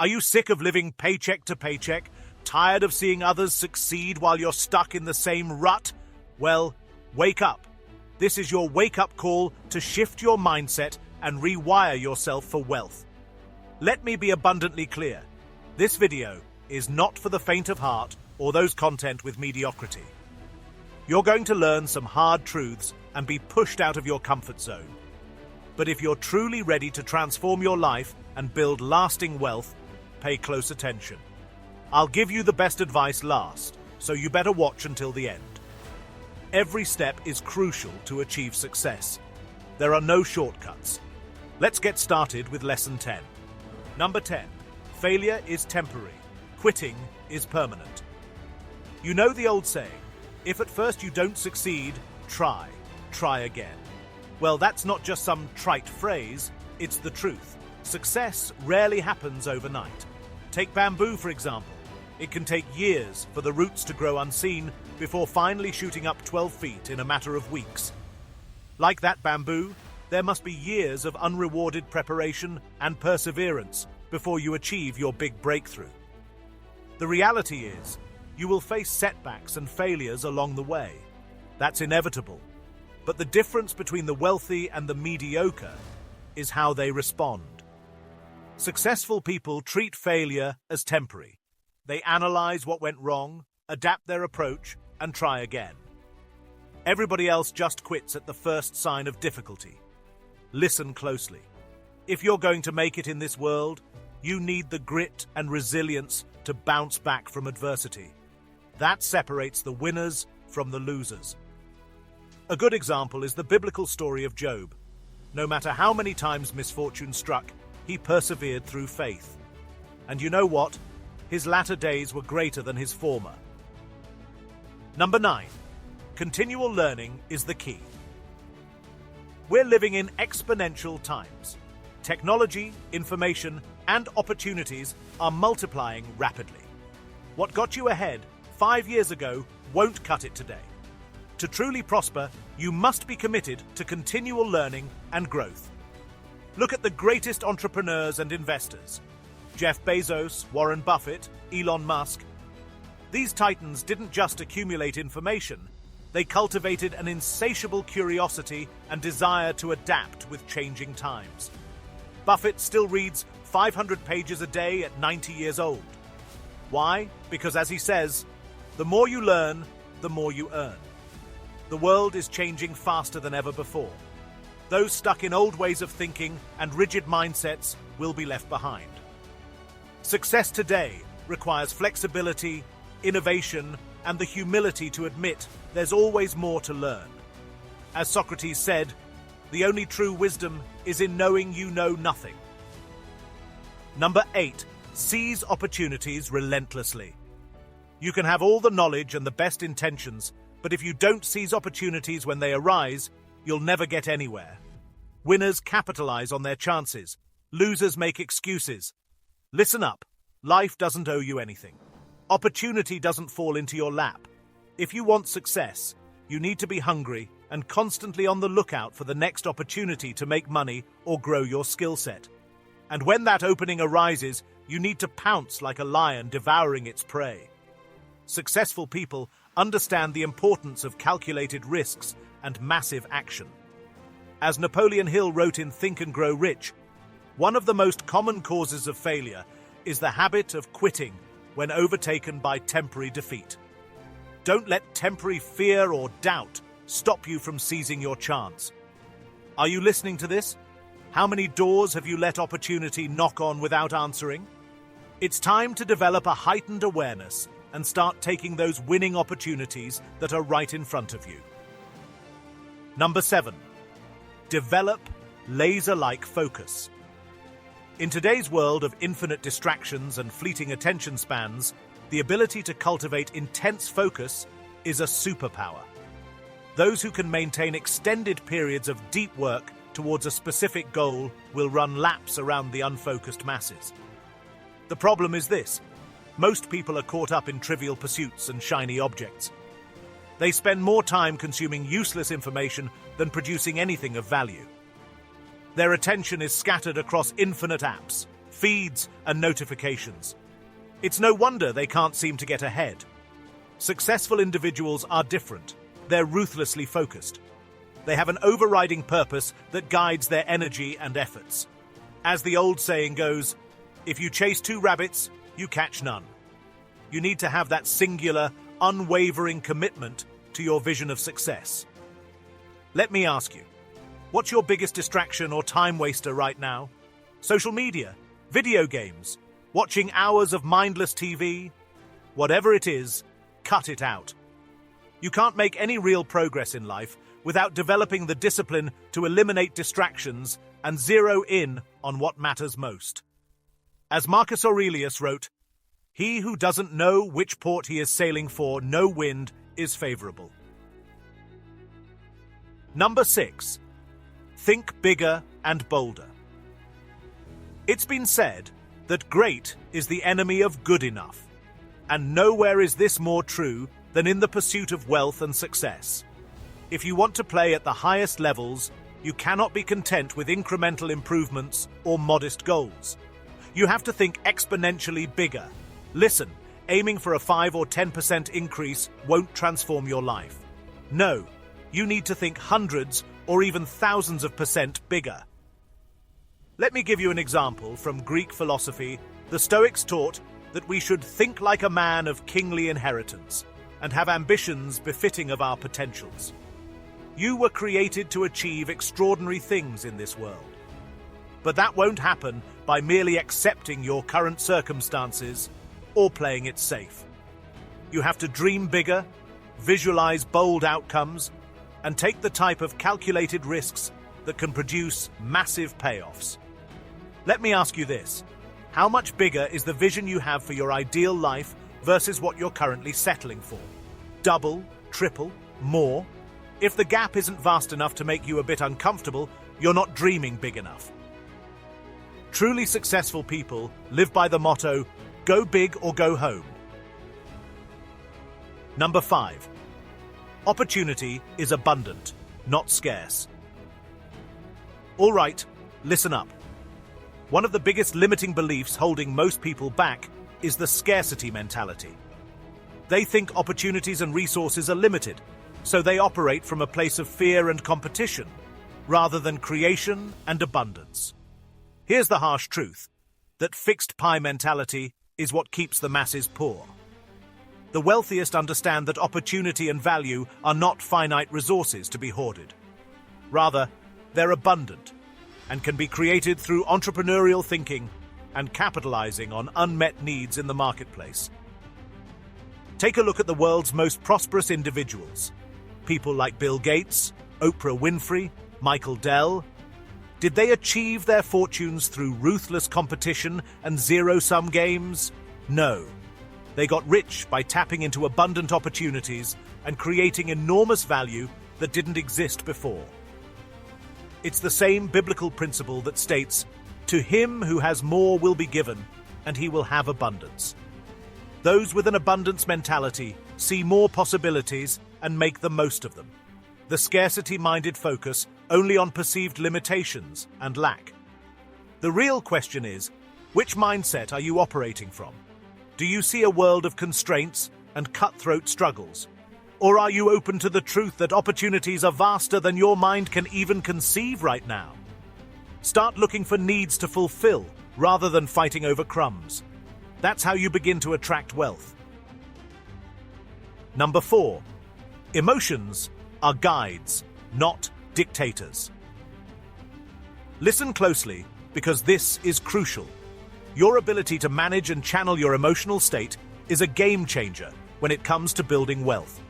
Are you sick of living paycheck to paycheck? Tired of seeing others succeed while you're stuck in the same rut? Well, wake up. This is your wake-up call to shift your mindset and rewire yourself for wealth. Let me be abundantly clear. This video is not for the faint of heart or those content with mediocrity. You're going to learn some hard truths and be pushed out of your comfort zone. But if you're truly ready to transform your life and build lasting wealth, pay close attention. I'll give you the best advice last, so you better watch until the end. Every step is crucial to achieve success. There are no shortcuts. Let's get started with Lesson 10. Number 10. Failure is temporary. Quitting is permanent. You know the old saying, if at first you don't succeed, try again. Well, that's not just some trite phrase, it's the truth. Success rarely happens overnight. Take bamboo, for example. It can take years for the roots to grow unseen before finally shooting up 12 feet in a matter of weeks. Like that bamboo, there must be years of unrewarded preparation and perseverance before you achieve your big breakthrough. The reality is, you will face setbacks and failures along the way. That's inevitable. But the difference between the wealthy and the mediocre is how they respond. Successful people treat failure as temporary. They analyze what went wrong, adapt their approach, and try again. Everybody else just quits at the first sign of difficulty. Listen closely. If you're going to make it in this world, you need the grit and resilience to bounce back from adversity. That separates the winners from the losers. A good example is the biblical story of Job. No matter how many times misfortune struck, he persevered through faith. And you know what? His latter days were greater than his former. Number 9. Continual learning is the key. We're living in exponential times. Technology, information, and opportunities are multiplying rapidly. What got you ahead 5 years ago won't cut it today. To truly prosper, you must be committed to continual learning and growth. Look at the greatest entrepreneurs and investors. Jeff Bezos, Warren Buffett, Elon Musk. These titans didn't just accumulate information, they cultivated an insatiable curiosity and desire to adapt with changing times. Buffett still reads 500 pages a day at 90 years old. Why? Because as he says, the more you learn, the more you earn. The world is changing faster than ever before. Those stuck in old ways of thinking and rigid mindsets will be left behind. Success today requires flexibility, innovation, and the humility to admit there's always more to learn. As Socrates said, the only true wisdom is in knowing you know nothing. Number 8. Seize opportunities relentlessly. You can have all the knowledge and the best intentions, but if you don't seize opportunities when they arise, you'll never get anywhere. Winners capitalize on their chances. Losers make excuses. Listen up. Life doesn't owe you anything. Opportunity doesn't fall into your lap. If you want success, you need to be hungry and constantly on the lookout for the next opportunity to make money or grow your skill set. And when that opening arises, you need to pounce like a lion devouring its prey. Successful people understand the importance of calculated risks and massive action. As Napoleon Hill wrote in Think and Grow Rich, one of the most common causes of failure is the habit of quitting when overtaken by temporary defeat. Don't let temporary fear or doubt stop you from seizing your chance. Are you listening to this? How many doors have you let opportunity knock on without answering? It's time to develop a heightened awareness and start taking those winning opportunities that are right in front of you. Number 7. Develop laser-like focus. In today's world of infinite distractions and fleeting attention spans, the ability to cultivate intense focus is a superpower. Those who can maintain extended periods of deep work towards a specific goal will run laps around the unfocused masses. The problem is this: most people are caught up in trivial pursuits and shiny objects. They spend more time consuming useless information than producing anything of value. Their attention is scattered across infinite apps, feeds, and notifications. It's no wonder they can't seem to get ahead. Successful individuals are different. They're ruthlessly focused. They have an overriding purpose that guides their energy and efforts. As the old saying goes, if you chase two rabbits, you catch none. You need to have that singular, unwavering commitment to your vision of success. Let me ask you, what's your biggest distraction or time waster right now? Social media, video games, watching hours of mindless TV? Whatever it is, cut it out. You can't make any real progress in life without developing the discipline to eliminate distractions and zero in on what matters most. As Marcus Aurelius wrote, "He who doesn't know which port he is sailing for, no wind is favorable." Number 6. Think bigger and bolder. It's been said that great is the enemy of good enough, and nowhere is this more true than in the pursuit of wealth and success. If you want to play at the highest levels, you cannot be content with incremental improvements or modest goals. You have to think exponentially bigger. Listen, aiming for a 5 or 10% increase won't transform your life. No, you need to think hundreds or even thousands of percent bigger. Let me give you an example from Greek philosophy. The Stoics taught that we should think like a man of kingly inheritance and have ambitions befitting of our potentials. You were created to achieve extraordinary things in this world. But that won't happen by merely accepting your current circumstances or playing it safe. You have to dream bigger, visualize bold outcomes, and take the type of calculated risks that can produce massive payoffs. Let me ask you this. How much bigger is the vision you have for your ideal life versus what you're currently settling for? Double, triple, more? If the gap isn't vast enough to make you a bit uncomfortable, you're not dreaming big enough. Truly successful people live by the motto, go big or go home. Number 5. Opportunity is abundant, not scarce. All right, listen up. One of the biggest limiting beliefs holding most people back is the scarcity mentality. They think opportunities and resources are limited, so they operate from a place of fear and competition, rather than creation and abundance. Here's the harsh truth, that fixed pie mentality is what keeps the masses poor. The wealthiest understand that opportunity and value are not finite resources to be hoarded. Rather, they're abundant and can be created through entrepreneurial thinking and capitalizing on unmet needs in the marketplace. Take a look at the world's most prosperous individuals. People like Bill Gates, Oprah Winfrey, Michael Dell. Did they achieve their fortunes through ruthless competition and zero-sum games? No. They got rich by tapping into abundant opportunities and creating enormous value that didn't exist before. It's the same biblical principle that states, "To him who has more will be given, and he will have abundance." Those with an abundance mentality see more possibilities and make the most of them. The scarcity-minded focus only on perceived limitations and lack. The real question is, which mindset are you operating from? Do you see a world of constraints and cutthroat struggles? Or are you open to the truth that opportunities are vaster than your mind can even conceive right now? Start looking for needs to fulfill rather than fighting over crumbs. That's how you begin to attract wealth. Number 4. Emotions are guides, not dictators. Listen closely, because this is crucial. Your ability to manage and channel your emotional state is a game changer when it comes to building wealth.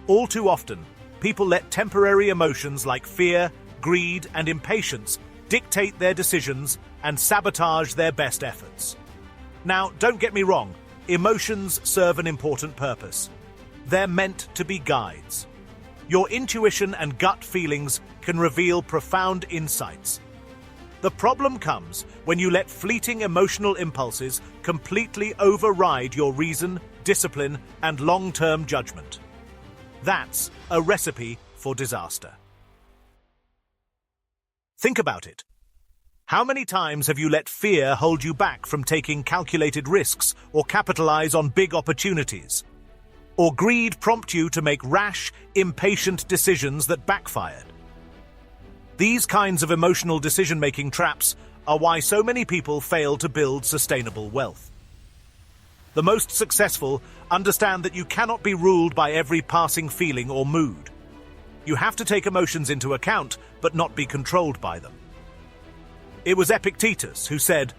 All too often, people let temporary emotions like fear, greed, and impatience dictate their decisions and sabotage their best efforts. Now, don't get me wrong, emotions serve an important purpose. They're meant to be guides. Your intuition and gut feelings can reveal profound insights. The problem comes when you let fleeting emotional impulses completely override your reason, discipline, and long-term judgment. That's a recipe for disaster. Think about it. How many times have you let fear hold you back from taking calculated risks or capitalize on big opportunities? Or greed prompt you to make rash, impatient decisions that backfired? These kinds of emotional decision-making traps are why so many people fail to build sustainable wealth. The most successful understand that you cannot be ruled by every passing feeling or mood. You have to take emotions into account, but not be controlled by them. It was Epictetus who said,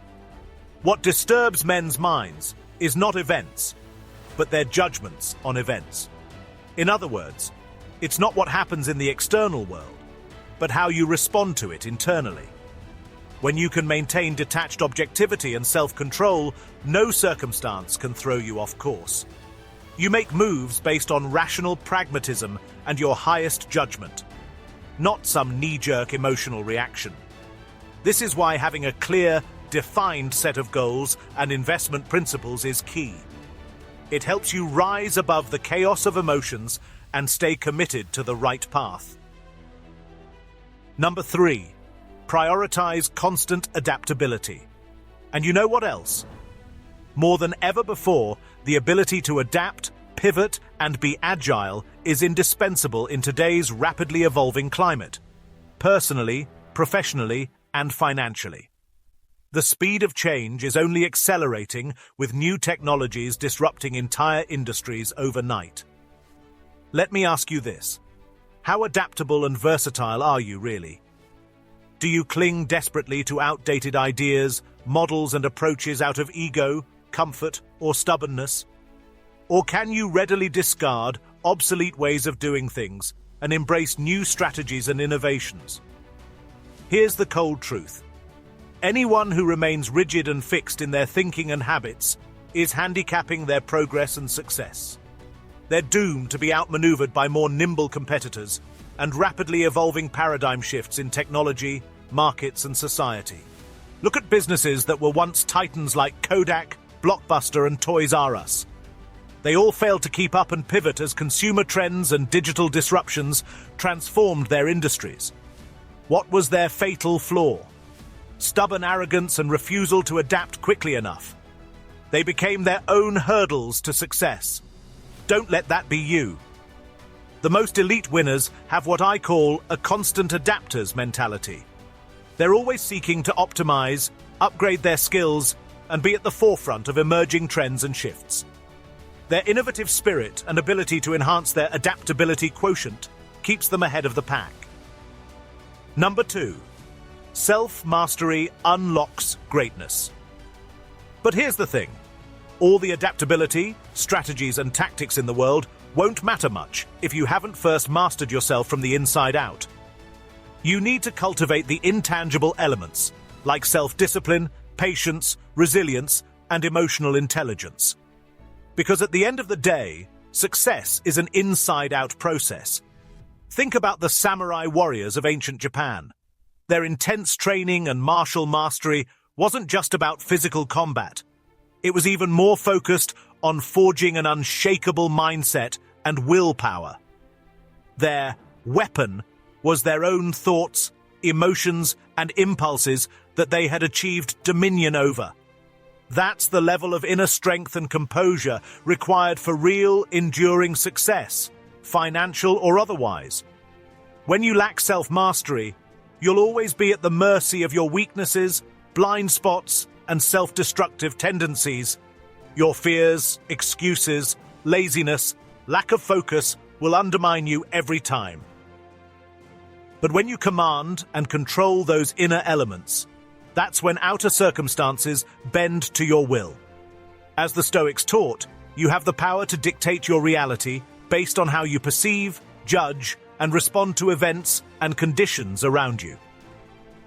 "What disturbs men's minds is not events, but their judgments on events." In other words, it's not what happens in the external world, but how you respond to it internally. When you can maintain detached objectivity and self-control, no circumstance can throw you off course. You make moves based on rational pragmatism and your highest judgment, not some knee-jerk emotional reaction. This is why having a clear, defined set of goals and investment principles is key. It helps you rise above the chaos of emotions and stay committed to the right path. Number 3, prioritize constant adaptability. And you know what else? More than ever before, the ability to adapt, pivot, and be agile is indispensable in today's rapidly evolving climate, personally, professionally, and financially. The speed of change is only accelerating, with new technologies disrupting entire industries overnight. Let me ask you this: how adaptable and versatile are you really? Do you cling desperately to outdated ideas, models, and approaches out of ego, comfort, or stubbornness? Or can you readily discard obsolete ways of doing things and embrace new strategies and innovations? Here's the cold truth. Anyone who remains rigid and fixed in their thinking and habits is handicapping their progress and success. They're doomed to be outmaneuvered by more nimble competitors and rapidly evolving paradigm shifts in technology, markets, and society. Look at businesses that were once titans like Kodak, Blockbuster, and Toys R Us. They all failed to keep up and pivot as consumer trends and digital disruptions transformed their industries. What was their fatal flaw? Stubborn arrogance and refusal to adapt quickly enough. They became their own hurdles to success. Don't let that be you. The most elite winners have what I call a constant adapters mentality. They're always seeking to optimize, upgrade their skills, and be at the forefront of emerging trends and shifts. Their innovative spirit and ability to enhance their adaptability quotient keeps them ahead of the pack. Number 2, self-mastery unlocks greatness. But here's the thing. All the adaptability, strategies, and tactics in the world won't matter much if you haven't first mastered yourself from the inside out. You need to cultivate the intangible elements, like self-discipline, patience, resilience, and emotional intelligence. Because at the end of the day, success is an inside-out process. Think about the samurai warriors of ancient Japan. Their intense training and martial mastery wasn't just about physical combat. It was even more focused on forging an unshakable mindset and willpower. Their weapon was their own thoughts, emotions, and impulses that they had achieved dominion over. That's the level of inner strength and composure required for real, enduring success, financial or otherwise. When you lack self-mastery, you'll always be at the mercy of your weaknesses, blind spots, and self-destructive tendencies. Your fears, excuses, laziness, lack of focus will undermine you every time. But when you command and control those inner elements, that's when outer circumstances bend to your will. As the Stoics taught, you have the power to dictate your reality based on how you perceive, judge, and respond to events and conditions around you.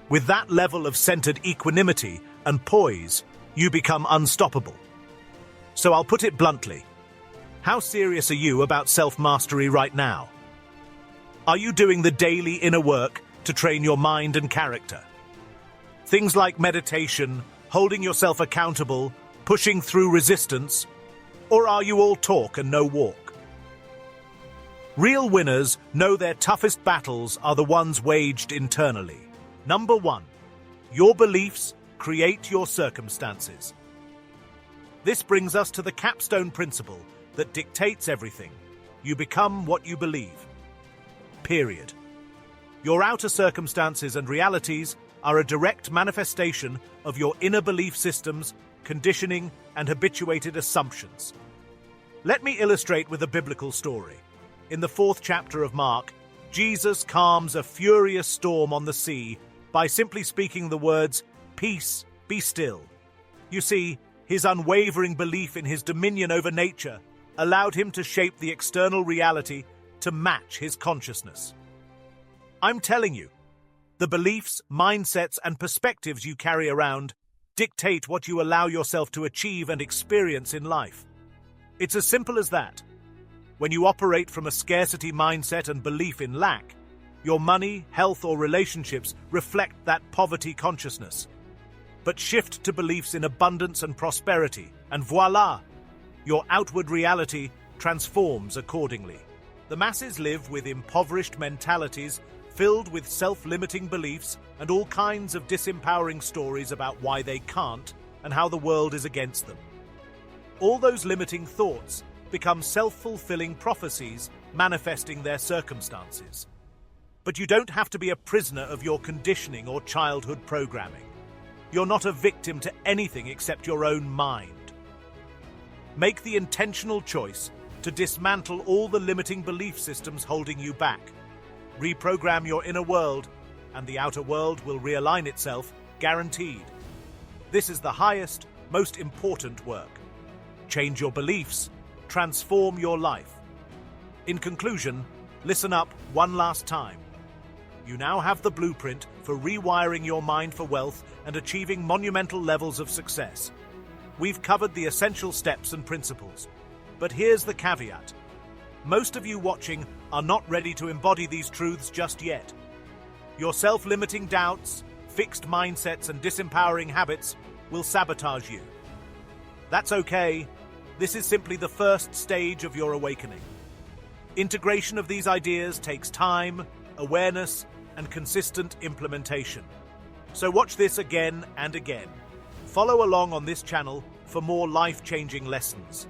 With that level of centered equanimity and poise, you become unstoppable. So I'll put it bluntly. How serious are you about self-mastery right now? Are you doing the daily inner work to train your mind and character? Things like meditation, holding yourself accountable, pushing through resistance, or are you all talk and no walk? Real winners know their toughest battles are the ones waged internally. Number 1, Your beliefs create your circumstances. This brings us to the capstone principle that dictates everything. You become what you believe. Period. Your outer circumstances and realities are a direct manifestation of your inner belief systems, conditioning, and habituated assumptions. Let me illustrate with a biblical story. In the 4th chapter of Mark, Jesus calms a furious storm on the sea by simply speaking the words, "Peace, be still." You see, his unwavering belief in his dominion over nature allowed him to shape the external reality to match his consciousness. I'm telling you, the beliefs, mindsets, and perspectives you carry around dictate what you allow yourself to achieve and experience in life. It's as simple as that. When you operate from a scarcity mindset and belief in lack, your money, health, or relationships reflect that poverty consciousness. But shift to beliefs in abundance and prosperity, and voila! Your outward reality transforms accordingly. The masses live with impoverished mentalities, filled with self-limiting beliefs and all kinds of disempowering stories about why they can't and how the world is against them. All those limiting thoughts become self-fulfilling prophecies manifesting their circumstances. But you don't have to be a prisoner of your conditioning or childhood programming. You're not a victim to anything except your own mind. Make the intentional choice to dismantle all the limiting belief systems holding you back. Reprogram your inner world, and the outer world will realign itself, guaranteed. This is the highest, most important work. Change your beliefs, transform your life. In conclusion, listen up one last time. You now have the blueprint for rewiring your mind for wealth and achieving monumental levels of success. We've covered the essential steps and principles. But here's the caveat. Most of you watching are not ready to embody these truths just yet. Your self-limiting doubts, fixed mindsets, and disempowering habits will sabotage you. That's okay. This is simply the first stage of your awakening. Integration of these ideas takes time, awareness, and consistent implementation. So watch this again and again. Follow along on this channel for more life-changing lessons.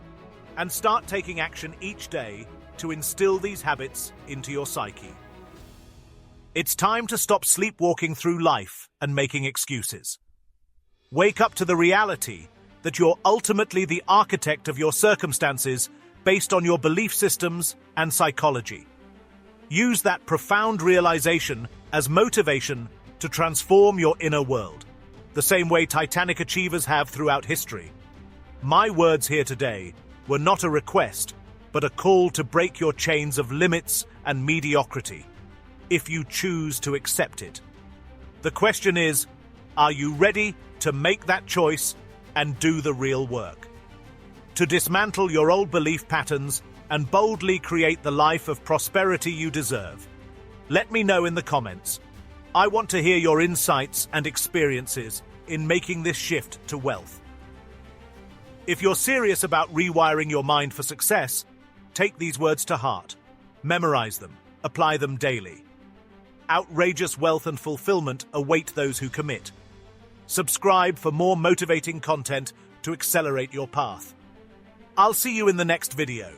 And start taking action each day to instill these habits into your psyche. It's time to stop sleepwalking through life and making excuses. Wake up to the reality that you're ultimately the architect of your circumstances based on your belief systems and psychology. Use that profound realization as motivation to transform your inner world, the same way Titanic achievers have throughout history. My words here today were not a request, but a call to break your chains of limits and mediocrity, if you choose to accept it. The question is, are you ready to make that choice and do the real work? To dismantle your old belief patterns and boldly create the life of prosperity you deserve? Let me know in the comments. I want to hear your insights and experiences in making this shift to wealth. If you're serious about rewiring your mind for success, take these words to heart. Memorize them. Apply them daily. Outrageous wealth and fulfillment await those who commit. Subscribe for more motivating content to accelerate your path. I'll see you in the next video.